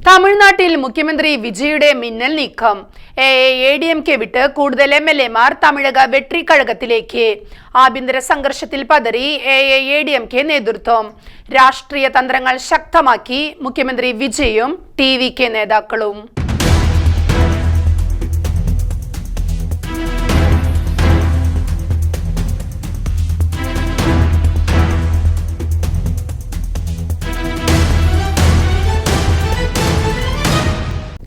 തമിഴ്നാട്ടിൽ മുഖ്യമന്ത്രി വിജയുടെ മിന്നൽ നീക്കം. AIADMK വിട്ട് കൂടുതൽ MLA-മാർ തമിഴക വെട്രി കഴകത്തിലേക്ക്. ആഭ്യന്തര സംഘർഷത്തിൽ പതറി AIADMK നേതൃത്വം. രാഷ്ട്രീയ തന്ത്രങ്ങൾ ശക്തമാക്കി മുഖ്യമന്ത്രി വിജയും TVK നേതാക്കളും.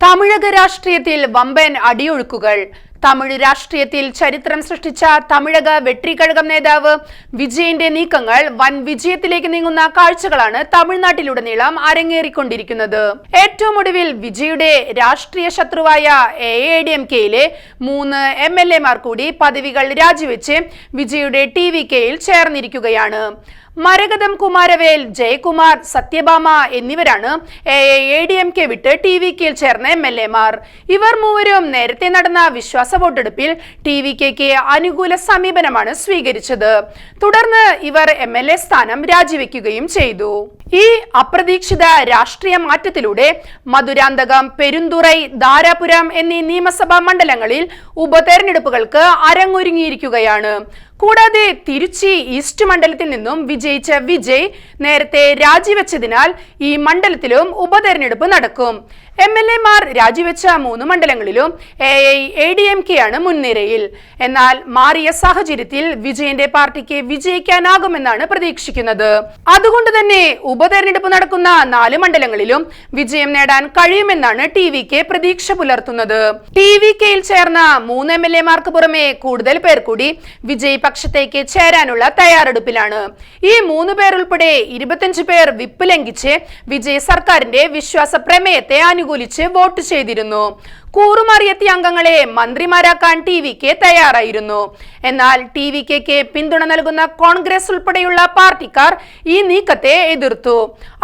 തമിഴക രാഷ്ട്രീയത്തിൽ വമ്പൻ അടിയൊഴുക്കുകൾ. തമിഴ് രാഷ്ട്രീയത്തിൽ ചരിത്രം സൃഷ്ടിച്ച തമിഴക വെട്രിക്കഴകം നേതാവ് വിജയന്റെ നീക്കങ്ങൾ വൻ വിജയത്തിലേക്ക് നീങ്ങുന്ന കാഴ്ചകളാണ് തമിഴ്നാട്ടിലുടനീളം അരങ്ങേറിക്കൊണ്ടിരിക്കുന്നത്. ഏറ്റവും ഒടുവിൽ വിജയുടെ രാഷ്ട്രീയ ശത്രുവായ AIADMK-യിലെ 3 MLA-മാർ കൂടി പദവികൾ രാജിവെച്ച് വിജയുടെ TVK-യിൽ ചേർന്നിരിക്കുകയാണ്. മരകതം കുമാരവേൽ, ജയകുമാർ, സത്യഭാമ എന്നിവരാണ് AIADMK വിട്ട് TVK-യിൽ ചേർന്ന MLA-മാർ. ഇവർ മൂവരും നേരത്തെ നടന്ന വിശ്വാസ വോട്ടെടുപ്പിൽ TVK-ക്ക് അനുകൂല സമീപനമാണ് സ്വീകരിച്ചത്. തുടർന്ന് ഇവർ MLA സ്ഥാനം രാജിവെക്കുകയും ചെയ്തു. ഈ അപ്രതീക്ഷിത രാഷ്ട്രീയ മാറ്റത്തിലൂടെ മധുരാന്തകം, പെരുന്തുറൈ, ധാരാപുരം എന്നീ നിയമസഭാ മണ്ഡലങ്ങളിൽ ഉപതെരഞ്ഞെടുപ്പുകൾക്ക് അരങ്ങൊരുങ്ങിയിരിക്കുകയാണ്. കൂടാതെ തിരുച്ചി ഈസ്റ്റ് മണ്ഡലത്തിൽ നിന്നും വിജയിച്ച വിജയ് നേരത്തെ രാജിവെച്ചതിനാൽ ഈ മണ്ഡലത്തിലും ഉപതെരഞ്ഞെടുപ്പ് നടക്കും. MLA-മാർ രാജിവെച്ച 3 മണ്ഡലങ്ങളിലും AIADMK-യാണ് മുൻനിരയിൽ. എന്നാൽ മാറിയ സാഹചര്യത്തിൽ വിജയന്റെ പാർട്ടിക്ക് വിജയിക്കാനാകുമെന്നാണ് പ്രതീക്ഷിക്കുന്നത്. അതുകൊണ്ട് തന്നെ ഉപതെരഞ്ഞെടുപ്പ് നടക്കുന്ന 4 മണ്ഡലങ്ങളിലും വിജയം നേടാൻ കഴിയുമെന്നാണ് TVK പ്രതീക്ഷ പുലർത്തുന്നത്. TVK-യിൽ ചേർന്ന 3 MLA-മാർക്ക് പുറമെ കൂടുതൽ പേർ കൂടി വിജയ് പക്ഷത്തേക്ക് ചേരാനുള്ള തയ്യാറെടുപ്പിലാണ്. ഈ 3 പേർ ഉൾപ്പെടെ 25 പേർ വിപ്പ് ലംഘിച്ച് വിജയ് സർക്കാരിന്റെ വിശ്വാസ പ്രമേയത്തെ അനുകൂലിച്ച് വോട്ട് ചെയ്തിരുന്നു. കൂറുമാറിയെത്തിയ അംഗങ്ങളെ മന്ത്രിമാരാക്കാൻ TVK തയ്യാറായിരുന്നു. എന്നാൽ TVK-ക്ക് പിന്തുണ നൽകുന്ന കോൺഗ്രസ് ഉൾപ്പെടെയുള്ള പാർട്ടിക്കാർ ഈ നീക്കത്തെ എതിർത്തു.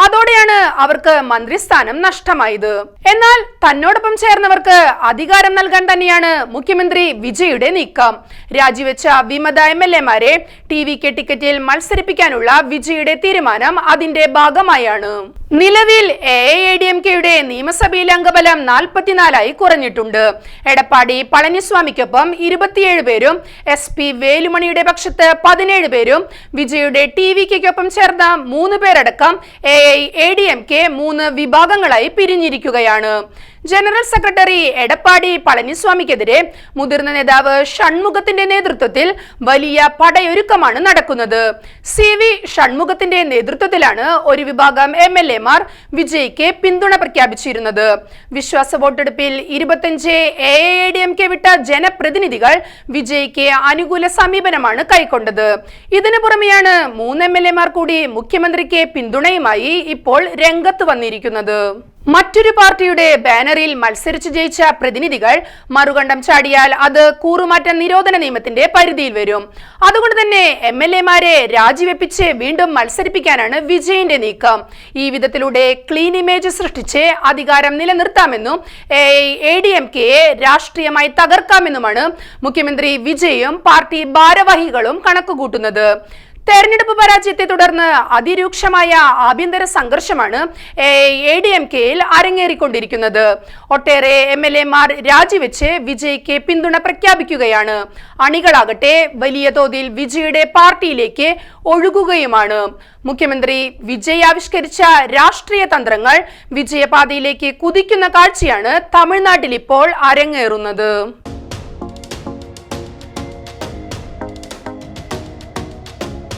അതോടെയാണ് അവർക്ക് മന്ത്രിസ്ഥാനം നഷ്ടമായത്. എന്നാൽ തന്നോടൊപ്പം ചേർന്നവർക്ക് അധികാരം നൽകാൻ തന്നെയാണ് മുഖ്യമന്ത്രി വിജയുടെ നീക്കം. രാജിവെച്ച വിമത MLA-മാരെ TVK ടിക്കറ്റിൽ മത്സരിപ്പിക്കാനുള്ള വിജയുടെ തീരുമാനം അതിന്റെ ഭാഗമായാണ്. നിലവിൽ AIADMK-യുടെ നിയമസഭയിലെ അംഗബലം 44 കുറഞ്ഞിട്ടുണ്ട്. എടപ്പാടി പളനിസ്വാമിക്കൊപ്പം 27 പേരും SP വേലുമണിയുടെ പക്ഷത്ത് 17 പേരും വിജയുടെ TVK-ക്കൊപ്പം ചേർന്ന 3 പേരടക്കം AIADMK 3 വിഭാഗങ്ങളായി പിരിഞ്ഞിരിക്കുകയാണ്. ജനറൽ സെക്രട്ടറി എടപ്പാടി പളനിസ്വാമിക്കെതിരെ മുതിർന്ന നേതാവ് ഷൺമുഖത്തിന്റെ നേതൃത്വത്തിൽ വലിയ പടയൊരുക്കമാണ് നടക്കുന്നത്. CV ഷൺമുഖത്തിന്റെ നേതൃത്വത്തിലാണ് ഒരു വിഭാഗം MLA-മാർ വിജയ്ക്ക് പിന്തുണ പ്രഖ്യാപിച്ചിരുന്നത്. വിശ്വാസ വോട്ടെടുപ്പിൽ 25 AIADMK വിട്ട ജനപ്രതിനിധികൾ വിജയ്ക്ക് അനുകൂല സമീപനമാണ് കൈക്കൊണ്ടത്. ഇതിനു പുറമെയാണ് 3 MLA-മാർ കൂടി മുഖ്യമന്ത്രിക്ക് പിന്തുണയുമായി ഇപ്പോൾ രംഗത്ത് വന്നിരിക്കുന്നത്. മറ്റൊരു പാർട്ടിയുടെ ബാനറിൽ മത്സരിച്ച് ജയിച്ച പ്രതിനിധികൾ മറുകണ്ഠം ചാടിയാൽ അത് കൂറുമാറ്റ നിരോധന നിയമത്തിന്റെ പരിധിയിൽ വരും. അതുകൊണ്ട് തന്നെ MLA-മാരെ രാജിവെപ്പിച്ച് വീണ്ടും മത്സരിപ്പിക്കാനാണ് വിജയന്റെ നീക്കം. ഈ വിധത്തിലൂടെ ക്ലീൻ ഇമേജ് സൃഷ്ടിച്ച് അധികാരം നിലനിർത്താമെന്നും AIADMK-യെ രാഷ്ട്രീയമായി തകർക്കാമെന്നുമാണ് മുഖ്യമന്ത്രി വിജയും പാർട്ടി ഭാരവാഹികളും കണക്കുകൂട്ടുന്നത്. തെരഞ്ഞെടുപ്പ് പരാജയത്തെ തുടർന്ന് അതിരൂക്ഷമായ ആഭ്യന്തര സംഘർഷമാണ് AIADMK-യിൽ അരങ്ങേറിക്കൊണ്ടിരിക്കുന്നത്. ഒട്ടേറെ MLA-മാർ രാജിവെച്ച് വിജയ്ക്ക് പിന്തുണ പ്രഖ്യാപിക്കുകയാണ്. അണികളാകട്ടെ വലിയ തോതിൽ വിജയുടെ പാർട്ടിയിലേക്ക് ഒഴുകുകയുമാണ്. മുഖ്യമന്ത്രി വിജയ് ആവിഷ്കരിച്ച രാഷ്ട്രീയ തന്ത്രങ്ങൾ വിജയപാതയിലേക്ക് കുതിക്കുന്ന കാഴ്ചയാണ് തമിഴ്നാട്ടിൽ ഇപ്പോൾ അരങ്ങേറുന്നത്.